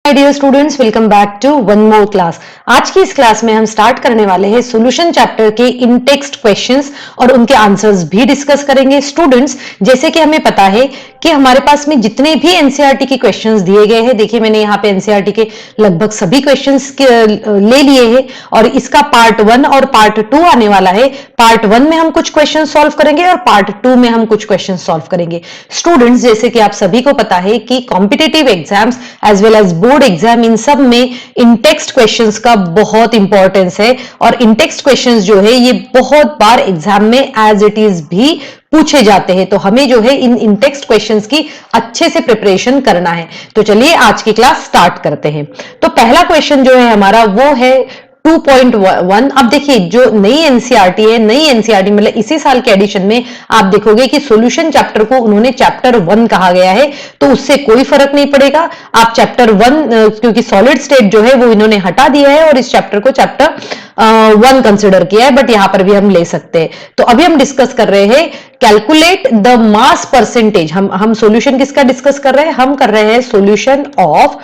Hi dear students, welcome back to one more class. आज की इस क्लास में हम स्टार्ट करने वाले हैं सॉल्यूशन चैप्टर के इन टेक्स्ट क्वेश्चंस और उनके आंसर्स भी डिस्कस करेंगे। स्टूडेंट्स, जैसे कि हमें पता है कि हमारे पास में जितने भी एनसीईआरटी के क्वेश्चंस दिए गए हैं, देखिए मैंने यहाँ पे एनसीईआरटी के लगभग सभी क्वेश्चंस ले लिए हैं और इसका पार्ट 1 और पार्ट 2 आने वाला है। पार्ट 1 में हम कुछ क्वेश्चन सॉल्व करेंगे और पार्ट 2 में हम कुछ क्वेश्चन सॉल्व करेंगे। स्टूडेंट्स, जैसे कि आप सभी को पता है कि competitive exams as well as board exam, इन सब में इन टेक्स्ट क्वेश्चंस का बहुत इंपॉर्टेंस है और इन टेक्स्ट क्वेश्चंस जो है ये बहुत बार एग्जाम में एज इट इज भी पूछे जाते हैं। तो हमें जो है इन टेक्स्ट क्वेश्चंस की अच्छे से प्रिपरेशन करना है। तो चलिए आज की क्लास स्टार्ट करते हैं। तो पहला क्वेश्चन जो है हमारा वो है 2.1। अब देखिए, जो नई एनसीईआरटी है, नई एनसीईआरटी मतलब इसी साल के एडिशन में आप देखोगे कि सॉल्यूशन चैप्टर को उन्होंने चैप्टर 1 कहा गया है, तो उससे कोई फर्क नहीं पड़ेगा। आप चैप्टर 1, क्योंकि सॉलिड स्टेट जो है वो इन्होंने हटा दिया है और इस चैप्टर को चैप्टर 1 कंसिडर किया है, बट यहां पर भी हम ले सकते हैं। तो अभी हम डिस्कस कर रहे हैं कैलकुलेट द मास परसेंटेज। हम सॉल्यूशन किसका डिस्कस कर रहे हैं? हम कर रहे हैं सॉल्यूशन ऑफ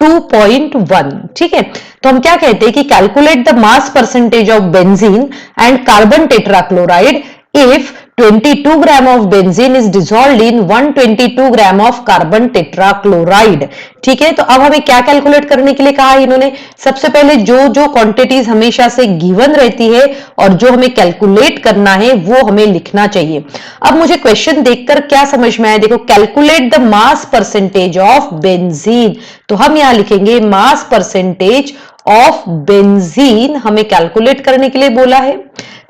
2.1। ठीक है, तो हम क्या कहते हैं कि calculate the mass percentage of benzene and carbon tetrachloride if 22 gram of benzene is dissolved in 122 gram of carbon tetrachloride. ठीक है, तो अब हमें क्या कैलकुलेट करने के लिए कहा है इन्होंने? सबसे पहले जो जो क्वांटिटीज हमेशा से गिवन रहती है और जो हमें कैलकुलेट करना है वो हमें लिखना चाहिए। अब मुझे क्वेश्चन देखकर क्या समझ में आया? देखो, calculate the mass percentage of benzene, तो हम यहां लिखेंगे मास परसेंटेज ऑफ बेंजीन हमें कैलकुलेट करने के लिए बोला है।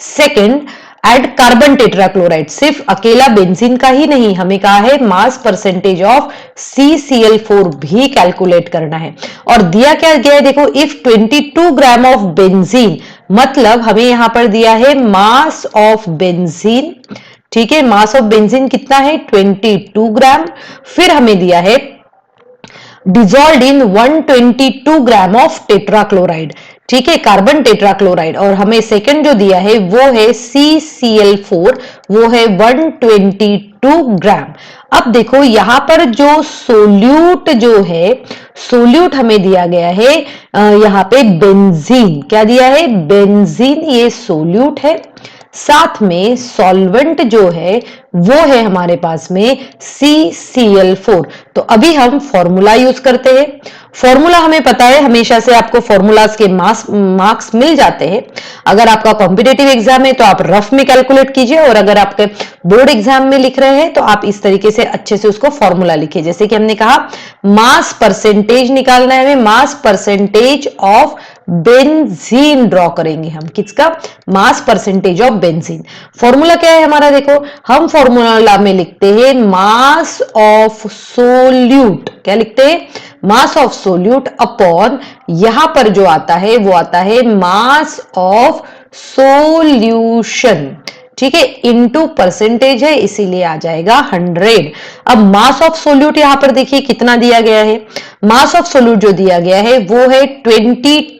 सेकेंड, एड कार्बन टेट्राक्लोराइड, सिर्फ अकेला बेंजीन का ही नहीं, हमें कहा है मास परसेंटेज ऑफ CCl4 भी कैलकुलेट करना है। और दिया क्या गया है? देखो, इफ 22 ग्राम ऑफ बेंजीन, मतलब हमें यहां पर दिया है मास ऑफ बेंजीन। ठीक है, मास ऑफ बेंजीन कितना है? 22 ग्राम। फिर हमें दिया है dissolved in 122 gram of tetrachloride. ठीक है, कार्बन टेट्राक्लोराइड। और हमें सेकंड जो दिया है वो है CCl4, वो है 122 ग्राम। अब देखो यहां पर जो सोल्यूट जो है, सोल्यूट हमें दिया गया है यहां पे बेंजीन। क्या दिया है? बेंजीन, ये सोल्यूट है। साथ में सॉल्वेंट जो है वो है हमारे पास में CCl4। तो अभी हम फॉर्मूला यूज करते हैं। फॉर्मूला हमें पता है, हमेशा से आपको फॉर्मूलाज के मार्क्स मिल जाते हैं। अगर आपका कॉम्पिटिटिव एग्जाम है तो आप रफ में कैलकुलेट कीजिए, और अगर आपके बोर्ड एग्जाम में लिख रहे हैं तो आप इस तरीके से अच्छे से उसको फॉर्मूला लिखिए। जैसे कि हमने कहा मास परसेंटेज निकालना है हमें, mass percentage of benzene draw करेंगे हम। किसका? Mass percentage of benzene. Formula क्या है हमारा? देखो, हम फॉर्मूला में लिखते हैं मास ऑफ सोल्यूट। क्या लिखते हैं? मास ऑफ सोल्यूट अपॉन, यहां पर जो आता है वो आता है मास ऑफ सोल्यूशन। ठीक है, इनटू परसेंटेज है इसीलिए आ जाएगा 100। अब मास ऑफ सोल्यूट यहां पर देखिए कितना दिया गया है। मास ऑफ सोल्यूट जो दिया गया है वो है 22।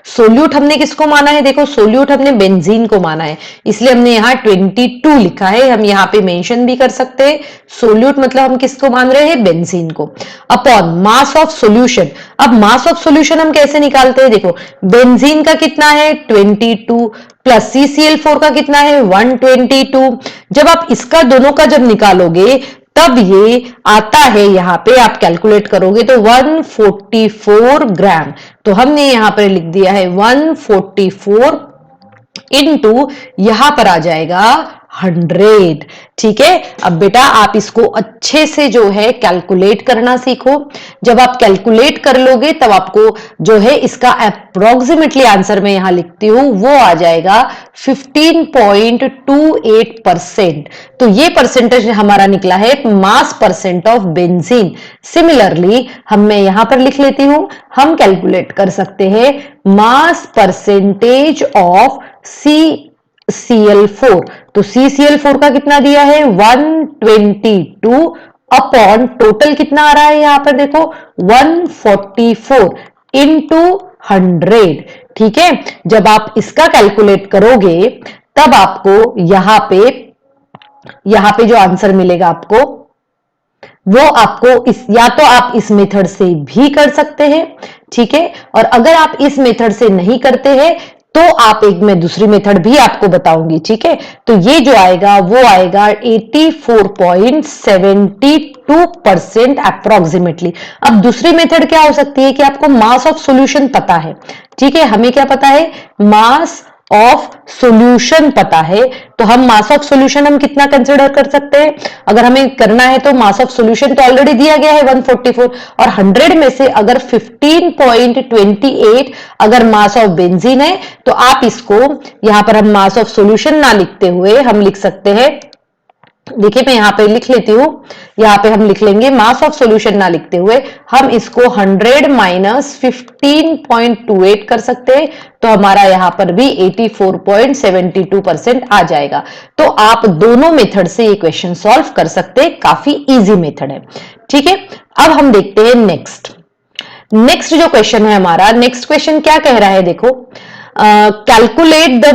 सोल्यूट हमने किसको माना है? देखो, सोल्यूट हमने बेंजीन को माना है, इसलिए हमने यहां 22 लिखा है। हम यहां पे मेंशन भी कर सकते हैं, सोल्यूट मतलब हम किसको मान रहे हैं? बेंजीन को। Upon mass of solution. अब मास ऑफ सोल्यूशन हम कैसे निकालते हैं? देखो, बेंजीन का कितना है? 22 प्लस CCl4 का कितना है? 122। जब आप इसका दोनों का जब निकालोगे तब ये आता है, यहां पे आप कैलकुलेट करोगे तो 144 ग्राम। तो हमने यहां पर लिख दिया है 144 इनटू, यहां पर आ जाएगा 100। ठीक है, अब बेटा आप इसको अच्छे से जो है कैलकुलेट करना सीखो। जब आप कैलकुलेट कर लोगे तब आपको जो है इसका अप्रोक्सीमेटली आंसर मैं यहां लिखती हूं वो आ जाएगा 15.28%। तो ये परसेंटेज हमारा निकला है मास परसेंट ऑफ बेंजीन। सिमिलरली मैं यहां पर लिख लेती हूं, हम कैलकुलेट कर सकते हैं मास परसेंटेज ऑफ CCl4। तो CCl4 का कितना दिया है? 122 अपॉन टोटल कितना आ रहा है यहां पर? देखो 144 इंटू 100। ठीक है, जब आप इसका कैलकुलेट करोगे तब आपको यहां पे जो आंसर मिलेगा आपको वो आपको या तो आप इस मेथड से भी कर सकते हैं, ठीक है, और अगर आप इस मेथड से नहीं करते हैं तो आप एक मैं दूसरी मेथड भी आपको बताऊंगी, ठीक है। तो ये जो आएगा वो आएगा 84.72% अप्रोक्सीमेटली। अब दूसरी मेथड क्या हो सकती है कि आपको मास ऑफ सॉल्यूशन पता है, ठीक है, हमें क्या पता है, मास ऑफ सॉल्यूशन पता है, तो हम मास ऑफ सॉल्यूशन हम कितना कंसिडर कर सकते हैं, अगर हमें करना है तो मास ऑफ सॉल्यूशन तो ऑलरेडी दिया गया है 144, और 100 में से अगर 15.28 अगर मास ऑफ बेंजीन है तो आप इसको यहां पर हम मास ऑफ सॉल्यूशन ना लिखते हुए हम लिख सकते हैं, देखिए मैं यहां पे लिख लेती हूं, यहां पे हम लिख लेंगे मास ऑफ सॉल्यूशन ना लिखते हुए हम इसको 100 माइनस 15.28 कर सकते हैं, तो हमारा यहां पर भी 84.72% आ जाएगा। तो आप दोनों मेथड से ये क्वेश्चन सॉल्व कर सकते हैं, काफी इजी मेथड है, ठीक है। अब हम देखते हैं नेक्स्ट जो क्वेश्चन है हमारा, नेक्स्ट क्वेश्चन क्या कह रहा है, देखो, calculate the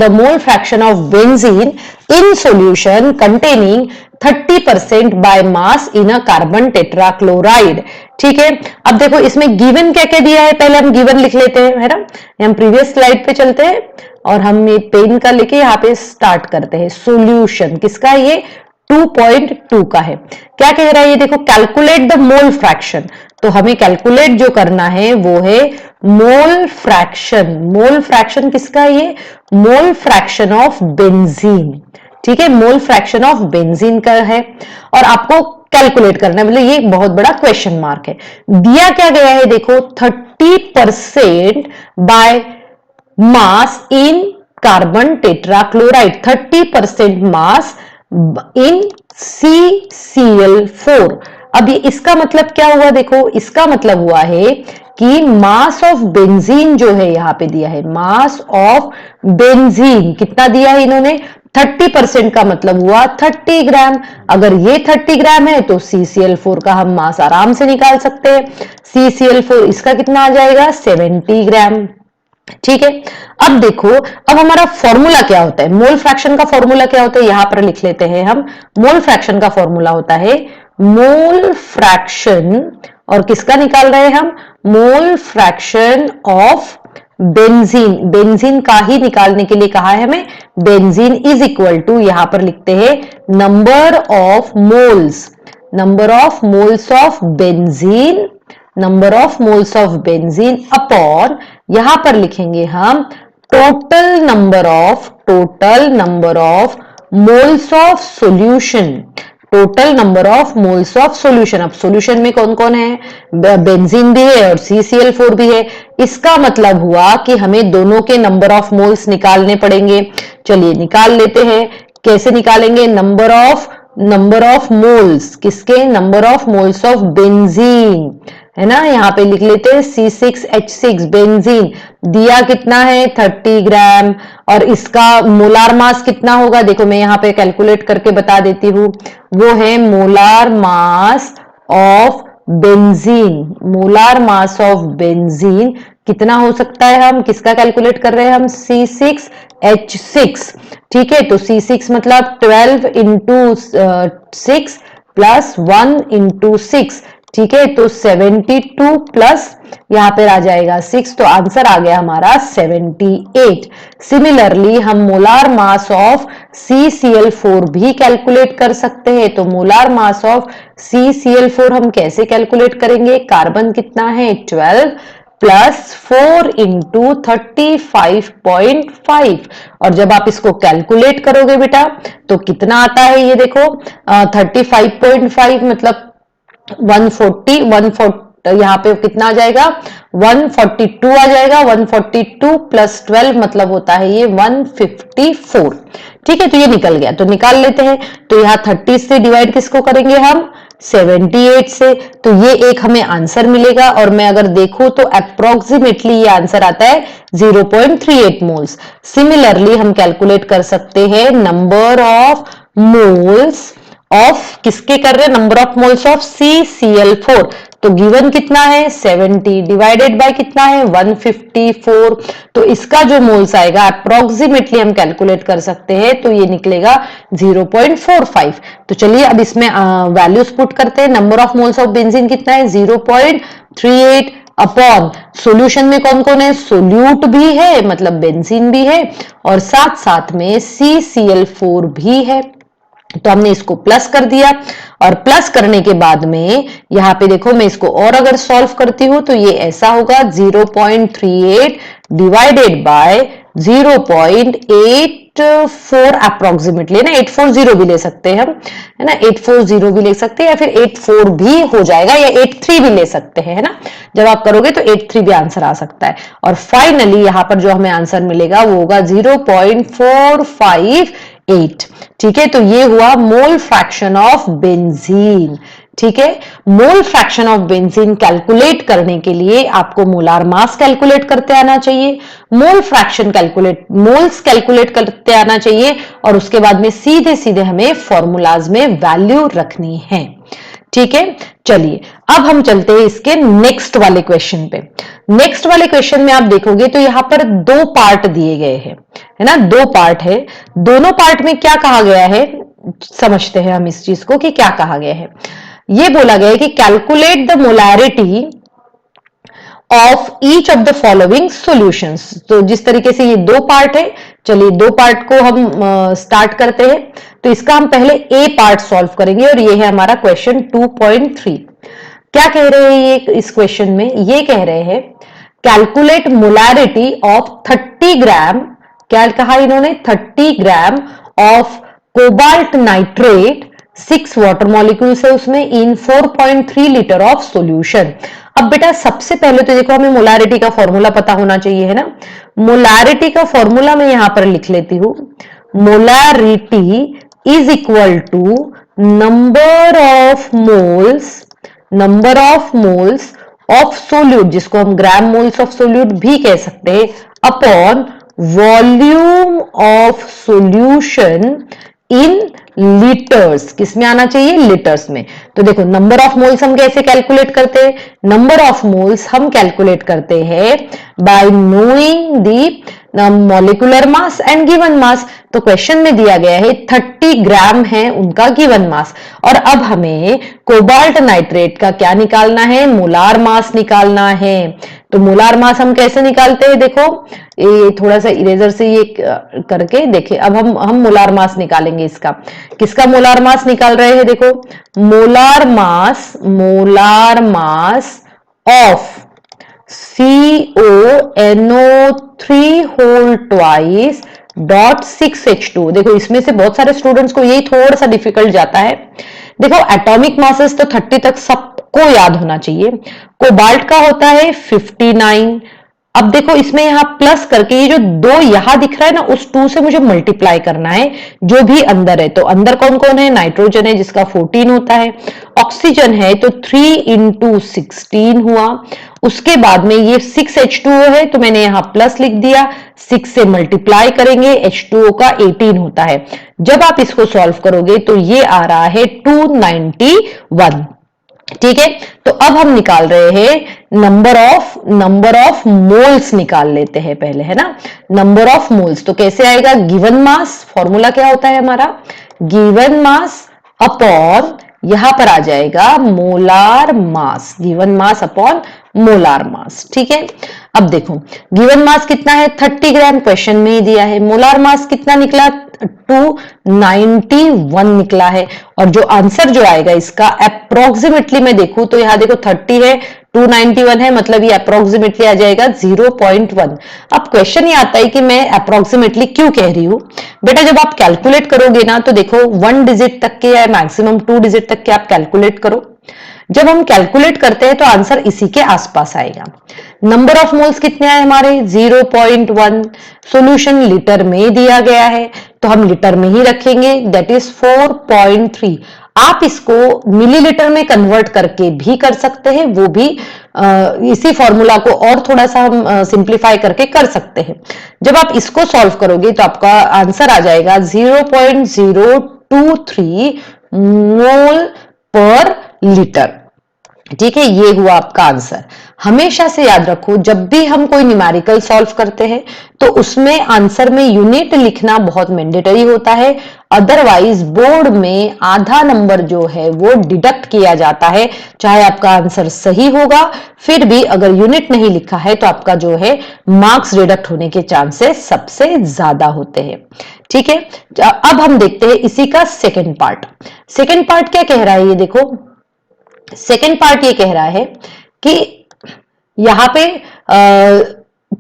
mole fraction of benzene in solution containing 30% by mass in a carbon tetrachloride, ठीक है। अब देखो इसमें गिवन क्या क्या दिया है, पहले हम गिवन लिख लेते हैं, है ना, हम प्रीवियस स्लाइड पे चलते हैं और हम ये पेन का लेके यहाँ पे स्टार्ट करते हैं। सॉल्यूशन किसका है, ये 2.2 का है। क्या कह रहा है ये देखो, कैलकुलेट द मोल फ्रैक्शन, तो हमें कैलकुलेट जो करना है वो है मोल फ्रैक्शन। मोल फ्रैक्शन किसका है, ये मोल फ्रैक्शन ऑफ बेंजीन, ठीक है, मोल फ्रैक्शन ऑफ बेंजीन का है और आपको कैलकुलेट करना है, मतलब ये एक बहुत बड़ा क्वेश्चन मार्क है। दिया क्या गया है देखो, 30% by mass in carbon tetrachloride, 30% mass in CCl4। अब ये इसका मतलब क्या हुआ, देखो इसका मतलब हुआ है कि मास ऑफ बेंजीन जो है यहां पे दिया है, मास ऑफ बेंजीन कितना दिया है इन्होंने, 30% का मतलब हुआ 30 ग्राम। अगर ये 30 ग्राम है तो CCl4 का हम मास आराम से निकाल सकते हैं। CCl4 इसका कितना आ जाएगा, 70 ग्राम, ठीक है। अब देखो, अब हमारा फॉर्मूला क्या होता है, मोल फ्रैक्शन का फॉर्मूला क्या होता है, यहां पर लिख लेते हैं हम। मोल फ्रैक्शन का फॉर्मूला होता है मोल फ्रैक्शन, और किसका निकाल रहे हैं हम, mole fraction of benzene, benzene का ही निकालने के लिए कहा है हमें। बेंजीन इज इक्वल टू, यहां पर लिखते हैं number of moles of benzene, number of moles of benzene upon, यहां पर लिखेंगे हम total number of moles of solution, total number of moles of solution. अब सॉल्यूशन में कौन कौन है, बेंजीन भी है और CCl4 भी है, इसका मतलब हुआ कि हमें दोनों के नंबर ऑफ मोल्स निकालने पड़ेंगे। चलिए निकाल लेते हैं, कैसे निकालेंगे, नंबर ऑफ मोल्स, किसके, number of moles of benzene, है ना, यहां पे लिख लेते हैं C6H6 बेंजीन, दिया कितना है 30 ग्राम, और इसका मोलार मास कितना होगा, देखो मैं यहां पे कैलकुलेट करके बता देती हूं, वो है molar mass of benzene, molar mass of benzene कितना हो सकता है, हम किसका कैलकुलेट कर रहे हैं हम, C6H6, ठीक है। तो C6 मतलब 12 इंटू 6 प्लस 1 इंटू 6, ठीक है, तो 72 प्लस यहां पर आ जाएगा 6, तो आंसर आ गया हमारा 78। सिमिलरली हम मोलार मास ऑफ CCl4 भी कैलकुलेट कर सकते हैं, तो मोलार मास ऑफ CCl4 हम कैसे कैलकुलेट करेंगे, कार्बन कितना है 12 प्लस 4 इंटू 35.5, और जब आप इसको कैलकुलेट करोगे बेटा तो कितना आता है, ये देखो 35.5 मतलब 140 यहां पे कितना आ जाएगा, 142 आ जाएगा, 142 प्लस 12 मतलब होता है ये 154, ठीक है। तो ये निकल गया, तो निकाल लेते हैं, तो यहां 30 से डिवाइड किसको करेंगे हम, 78 से, तो ये एक हमें आंसर मिलेगा, और मैं अगर देखूं तो अप्रोक्सीमेटली ये आंसर आता है 0.38 मोल्स। सिमिलरली हम कैलकुलेट कर सकते हैं नंबर ऑफ मोल्स ऑफ, किसके कर रहे हैं, number of moles of CCl4, तो गिवन कितना है 70 डिवाइडेड बाय कितना है 154, तो इसका जो मोल्स आएगा अप्रोक्सीमेटली हम कैलकुलेट कर सकते हैं, तो ये निकलेगा 0.45। तो चलिए अब इसमें वैल्यूज पुट करते हैं। Number of moles of benzene कितना है 0.38 अपॉन सॉल्यूशन में कौन कौन है, सोल्यूट भी है मतलब बेंजीन भी है और साथ साथ में CCl4 भी है। तो हमने इसको प्लस कर दिया और प्लस करने के बाद में यहां पे देखो मैं इसको और अगर सॉल्व करती हूं तो ये ऐसा होगा 0.38 डिवाइडेड बाय 0.84 अप्रोक्सीमेटली ना, 840 भी ले सकते हैं हम, है ना, 840 भी ले सकते हैं या फिर 84 भी हो जाएगा या 83 भी ले सकते हैं, है ना। जब आप करोगे तो 83 भी आंसर आ सकता है। और फाइनली यहां पर जो हमें आंसर मिलेगा वो होगा 0.458। ठीक है, तो ये हुआ मोल फ्रैक्शन ऑफ बेंजीन। ठीक है, mole fraction of benzene calculate करने के लिए आपको मोलार मास कैलकुलेट करते आना चाहिए, मोल फ्रैक्शन मोल्स कैलकुलेट करते आना चाहिए और उसके बाद में सीधे सीधे हमें फॉर्मूलाज में वैल्यू रखनी है। ठीक है, चलिए अब हम चलते हैं इसके नेक्स्ट वाले क्वेश्चन पे। नेक्स्ट वाले क्वेश्चन में आप देखोगे तो यहां पर दो पार्ट दिए गए हैं, है ना, दो पार्ट है। दोनों पार्ट में क्या कहा गया है समझते हैं हम इस चीज को कि क्या कहा गया है। ये बोला गया है कि calculate the molarity of each of the following solutions. तो जिस तरीके से ये दो पार्ट है, चलिए दो पार्ट को हम स्टार्ट करते हैं। तो इसका हम पहले ए पार्ट सॉल्व करेंगे और ये है हमारा क्वेश्चन 2.3। क्या कह रहे हैं ये इस क्वेश्चन में, ये कह रहे हैं कैलकुलेट मोलैरिटी ऑफ 30 ग्राम, क्या कहा इन्होंने 30 gram of cobalt nitrate, 6 water molecules है उसमें, इन 4.3 लीटर ऑफ सॉल्यूशन। अब बेटा सबसे पहले तो देखो हमें मोलैरिटी का फॉर्मूला पता होना चाहिए, है ना। मोलैरिटी का फॉर्मूला मैं यहां पर लिख लेती हूं, molarity is equal to number of moles of solute, जिसको हम ग्राम मोल्स ऑफ सोल्यूट भी कह सकते हैं, upon volume of solution in litres. किसमें आना चाहिए, लीटर्स में। तो देखो नंबर ऑफ मोल्स हम कैसे कैलकुलेट करते हैं, नंबर ऑफ मोल्स हम कैलकुलेट करते हैं bye knowing the molecular mass and given mass. तो क्वेश्चन में दिया गया है 30 ग्राम है उनका गिवन मास और अब हमें कोबाल्ट नाइट्रेट का क्या निकालना है, मोलार मास निकालना है। तो मोलार मास हम कैसे निकालते हैं, देखो ये थोड़ा सा इरेजर से ये करके देखिए। अब हम मोलार मास निकालेंगे इसका। किसका मोलार मास निकाल रहे हैं, देखो molar mass of CONO3 whole twice dot 6H2। देखो इसमें से बहुत सारे स्टूडेंट्स को यही थोड़ा सा डिफिकल्ट जाता है। देखो एटॉमिक मासेस तो 30 तक सबको याद होना चाहिए। कोबाल्ट का होता है 59। अब देखो इसमें यहां प्लस करके ये जो 2 यहां दिख रहा है ना, उस 2 से मुझे मल्टीप्लाई करना है जो भी अंदर है। तो अंदर कौन कौन है, नाइट्रोजन है जिसका 14 होता है, ऑक्सीजन है तो 3 × 16 हुआ। उसके बाद में ये 6H2O है तो मैंने यहां प्लस लिख दिया, 6 से मल्टीप्लाई करेंगे, H2O का 18 होता है। जब आप इसको सॉल्व करोगे तो ये आ रहा है 291। ठीक है, तो अब हम निकाल रहे हैं नंबर ऑफ मोल्स निकाल लेते हैं पहले, है ना। नंबर ऑफ मोल्स तो कैसे आएगा, गिवन मास, फॉर्मूला क्या होता है हमारा, गिवन मास अपॉन यहां पर आ जाएगा molar mass, given mass upon molar mass. ठीक है, अब देखो गिवन मास कितना है 30 ग्राम, क्वेश्चन में ही दिया है। मोलार मास कितना निकला 291 निकला है। और जो आंसर जो आएगा इसका अप्रोक्सीमेटली मैं देखूं तो यहां देखो 30 है, 291 है, मतलब ये अप्रोक्सीमेटली आ जाएगा 0.1। अब क्वेश्चन ये आता है कि मैं अप्रोक्सीमेटली क्यों कह रही हूं बेटा, जब आप कैलकुलेट करोगे ना तो देखो 1 डिजिट तक के या मैक्सिमम 2 डिजिट तक के आप कैलकुलेट करो। जब हम कैलकुलेट करते हैं तो आंसर इसी के आसपास आएगा। नंबर ऑफ मोल्स कितने आए हमारे 0.1, सॉल्यूशन लीटर में दिया गया है तो हम लीटर में ही रखेंगे, दैट इज 4.3। आप इसको मिलीलीटर में कन्वर्ट करके भी कर सकते हैं, वो भी इसी फॉर्मूला को और थोड़ा सा हम सिंप्लीफाई करके कर सकते हैं। जब आप इसको सॉल्व करोगे तो आपका आंसर आ जाएगा 0.023 मोल पर लीटर। ठीक है, ये हुआ आपका आंसर। हमेशा से याद रखो, जब भी हम कोई न्यूमेरिकल सॉल्व करते हैं तो उसमें आंसर में यूनिट लिखना बहुत मैंडेटरी होता है, अदरवाइज बोर्ड में आधा नंबर जो है वो डिडक्ट किया जाता है। चाहे आपका आंसर सही होगा, फिर भी अगर यूनिट नहीं लिखा है तो आपका जो है मार्क्स डिडक्ट होने के चांसेस सबसे ज्यादा होते हैं। ठीक है, अब हम देखते हैं इसी का सेकेंड पार्ट। सेकेंड पार्ट क्या कह रहा है, ये देखो। सेकेंड पार्ट ये कह रहा है कि यहां पे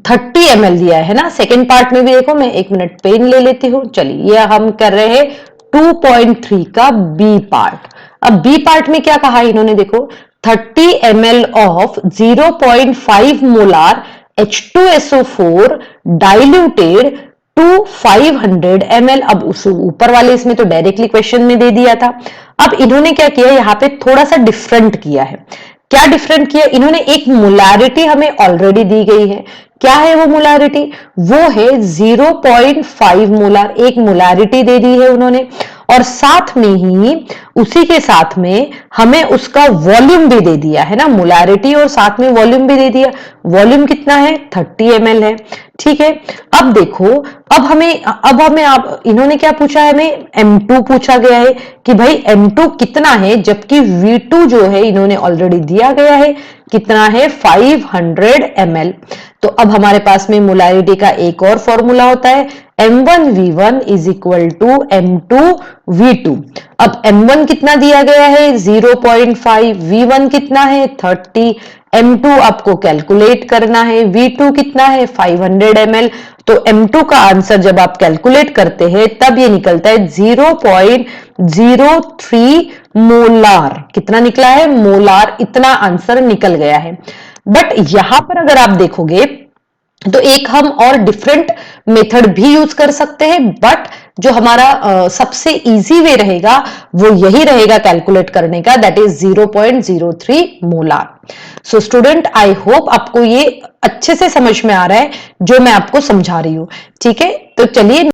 30 ml दिया है ना। सेकेंड पार्ट में भी देखो, मैं 1 मिनट पेन ले लेती हूं। चलिए, ये हम कर रहे हैं 2.3 का बी पार्ट। अब बी पार्ट में क्या कहा इन्होंने, देखो 30 ml of 0.5 molar H2SO4 diluted to 500 ml। अब उस ऊपर वाले इसमें तो डायरेक्टली क्वेश्चन में दे दिया था। अब इन्होंने क्या किया, यहां पे थोड़ा सा डिफरेंट किया है। क्या डिफरेंट किया इन्होंने, एक मोलारिटी हमें ऑलरेडी दी गई है। क्या है वो मोलारिटी, वो है 0.5 मोलार, एक मोलारिटी दे दी है उन्होंने। और साथ में ही उसी के साथ में हमें उसका वॉल्यूम भी दे दिया है ना, मोलारिटी और साथ में वॉल्यूम भी दे दिया। वॉल्यूम कितना है, 30 ml है। ठीक है, अब देखो, अब हमें आप इन्होंने क्या पूछा है, हमें M2 पूछा गया है कि भाई M2 कितना है, जबकि V2 जो है इन्होंने ऑलरेडी दिया गया है, कितना है 500 ml। तो अब हमारे पास में मोलारिटी का एक और फॉर्मूला होता है, M1V1 is equal to M2V2। अब M1 कितना दिया गया है 0.5, V1 कितना है 30, M2 आपको कैलकुलेट करना है, V2 कितना है 500 ml। तो M2 का आंसर जब आप कैलकुलेट करते हैं तब ये निकलता है 0.03 मोलार। कितना निकला है, मोलार, इतना आंसर निकल गया है। बट यहां पर अगर आप देखोगे तो एक हम और डिफरेंट मेथड भी यूज कर सकते हैं, बट जो हमारा सबसे इजी वे रहेगा वो यही रहेगा कैलकुलेट करने का, that is 0.03 molar. So student, I hope आपको ये अच्छे से समझ में आ रहा है जो मैं आपको समझा रही हूं। ठीक है, तो चलिए